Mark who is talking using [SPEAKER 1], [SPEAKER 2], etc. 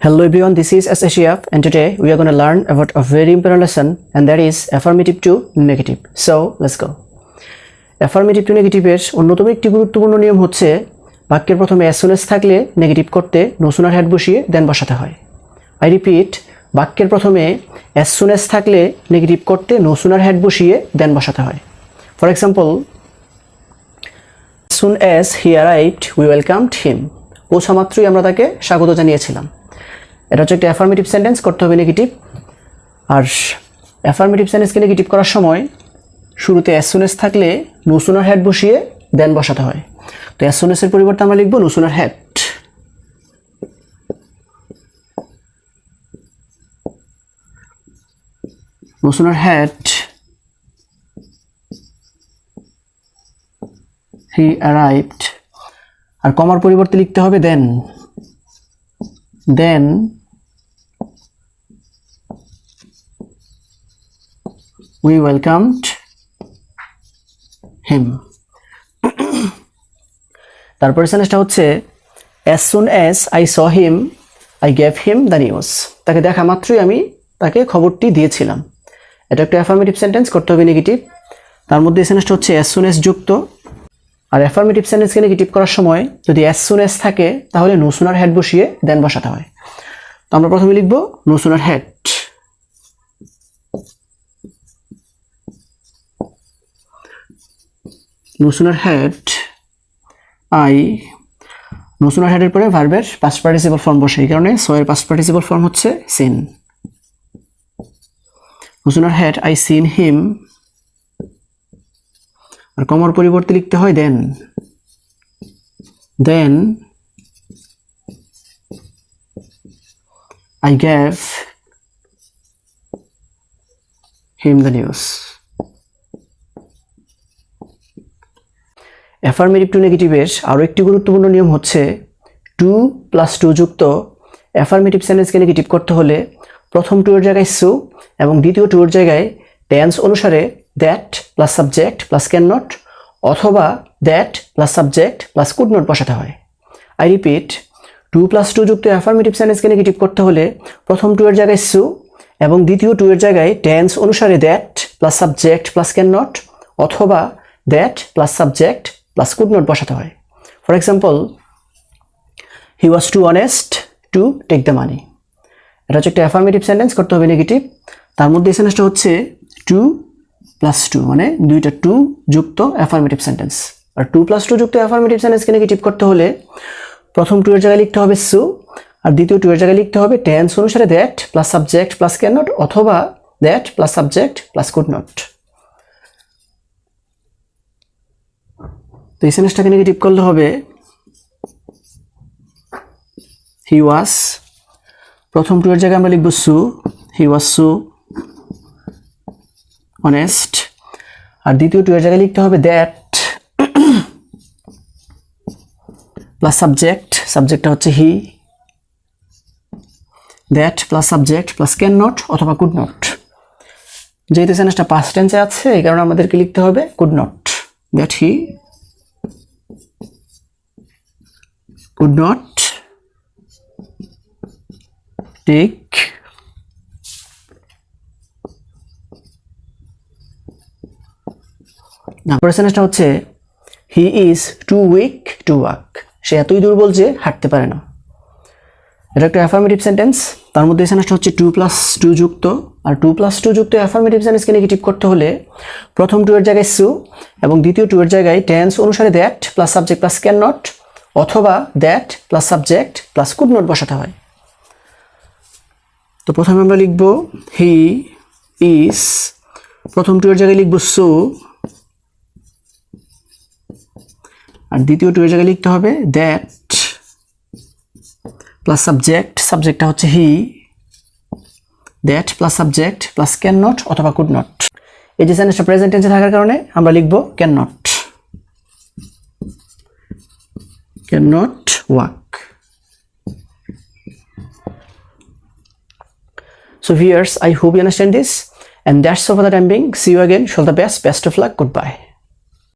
[SPEAKER 1] Hello everyone, this is Shihab and today we are going to learn about a very important lesson, and that is affirmative to negative. So let's go. Affirmative to negative এর অন্যতম একটি গুরুত্বপূর্ণ নিয়ম হচ্ছে বাক্যের প্রথমে as soon as থাকলে negative করতে no sooner had বসিয়ে দেন বসাতে হয়। I repeat, বাক্যের প্রথমে as soon as থাকলে নেগেটিভ করতে no sooner had বসিয়ে দেন বসাতে হয়। For example, as soon as he arrived we welcomed him. পৌঁছা মাত্রই আমরা তাকে স্বাগত জানিয়েছিলাম। এটা হচ্ছে একটা অ্যাফার্মেটিভ সেন্টেন্স, করতে হবে নেগেটিভ। আর অ্যাফার্মেটিভ সেন্টেন্সকে নেগেটিভ করার সময় শুরুতে অ্যাজ সুন এস থাকলে নো সুনার হ্যাড বসিয়ে দেন বসাতে হয়। তো অ্যাজ সুন এসের পরিবর্তে আমরা লিখব no sooner had. No sooner had he arrived. আর কমার পরিবর্তে লিখতে হবে দেন। Then we welcomed him. তারপরে সেন্টেন্সটা হচ্ছে as soon as I saw him I gave him the news. তাকে দেখা মাত্রই আমি তাকে খবরটি দিয়েছিলাম। এটা একটা অ্যাফার্মেটিভ সেন্টেন্স, করতে হবে নেগেটিভ। তার মধ্যে এই সেন্টেন্সটা হচ্ছে as soon as যুক্ত। আর অ্যাফার্মেটিভ সেন্টেন্সকে নেগেটিভ করার সময় যদি as soon as থাকে তাহলে no sooner had বসিয়ে দেন বসাতে হয়। তো আমরা প্রথমে লিখব no sooner had। no sooner had I, no sooner had এর পরে ভার্বের পাস্ট পার্টিসিপল ফর্ম বসে, এই কারণে সো এর পাস্ট পার্টিসিপল ফর্ম হচ্ছে seen. no sooner had I seen him, আর কমার পরিবর্তে লিখতে হয় দেন। then I gave him the news. Affirmative to নেগেটিভের আরও একটি গুরুত্বপূর্ণ নিয়ম হচ্ছে 2 + 2 যুক্ত অ্যাফার্মেটিভ সেন্টেন্সকে নেগেটিভ করতে হলে প্রথম টু এর জায়গায় সু এবং দ্বিতীয় টু এর জায়গায় টেন্স অনুসারে that plus subject plus can not অথবা that plus subject plus could not বসাতে হয়। আই রিপিট, 2 + 2 যুক্ত অ্যাফার্মেটিভ সেন্টেন্সকে নেগেটিভ করতে হলে প্রথম টু এর জায়গায় সু এবং দ্বিতীয় টু এর জায়গায় টেন্স অনুসারে that plus subject plus can not অথবা that plus subject plus could not বসাতে হয়। For example, he was too honest to take the money. এটা হচ্ছে একটা অ্যাফার্মেটিভ সেন্টেন্স, করতে হবে নেগেটিভ। তার মধ্যে এই সেন্টেন্সটা হচ্ছে 2 + 2 মানে দুইটা 2 যুক্ত অ্যাফার্মেটিভ সেন্টেন্স। আর 2 + 2 যুক্ত অ্যাফার্মেটিভ সেন্টেন্সকে নেগেটিভ করতে হলে প্রথম টু এর জায়গায় লিখতে হবে সু আর দ্বিতীয় টু এর জায়গায় লিখতে হবে টেন্স অনুসারে that plus subject plus can not অথবা that plus subject plus could not. তো এই সেন্টেন্সটাকে নেগেটিভ করলে হবে হি ওয়াজ, প্রথম টু এর জায়গায় আমরা লিখব সু, হি ওয়াজ সু অনেস্ট। আর দ্বিতীয় টু এর জায়গায় লিখতে হবে দ্যাট প্লাস সাবজেক্ট, সাবজেক্টটা হচ্ছে he, that plus subject plus can not অথবা কুড নট। যেহেতু সেন্টেন্সটা পাস্ট টেন্সে আছে এই কারণে আমাদেরকে লিখতে হবে could not, that he could not take সেন্টেন্সটা হচ্ছে he is too weak to walk. সে এতই দুর্বল যে হাঁটতে পারে না। এটা একটা অ্যাফার্মেটিভ সেন্টেন্স। তার মধ্যে সেন্টেন্সটা হচ্ছে 2 + 2 যুক্ত। আর 2 + 2 যুক্ত অ্যাফার্মেটিভ সেন্টেন্সকে নেগেটিভ করতে হলে প্রথম টু এর জায়গায় সু এবং দ্বিতীয় টু এর জায়গায় টেন্স অনুসারে that plus subject plus can not অথবা that plus subject plus could not বসাতে হয়। তো প্রথমে আমরা লিখব হি ইজ, প্রথম টু এর জায়গায় লিখব সো আর দ্বিতীয় টু এর জায়গায় লিখতে হবে দ্যাট প্লাস সাবজেক্ট, সাবজেক্টটা হচ্ছে he, that plus subject plus can not অথবা কুড নট। এই যে সেন্টেন্সটা প্রেজেন্ট টেন্সে থাকার কারণে আমরা লিখব can not, cannot walk. So viewers, I hope you understand this, and that's all for the time being. See you again. All the best of luck. Goodbye.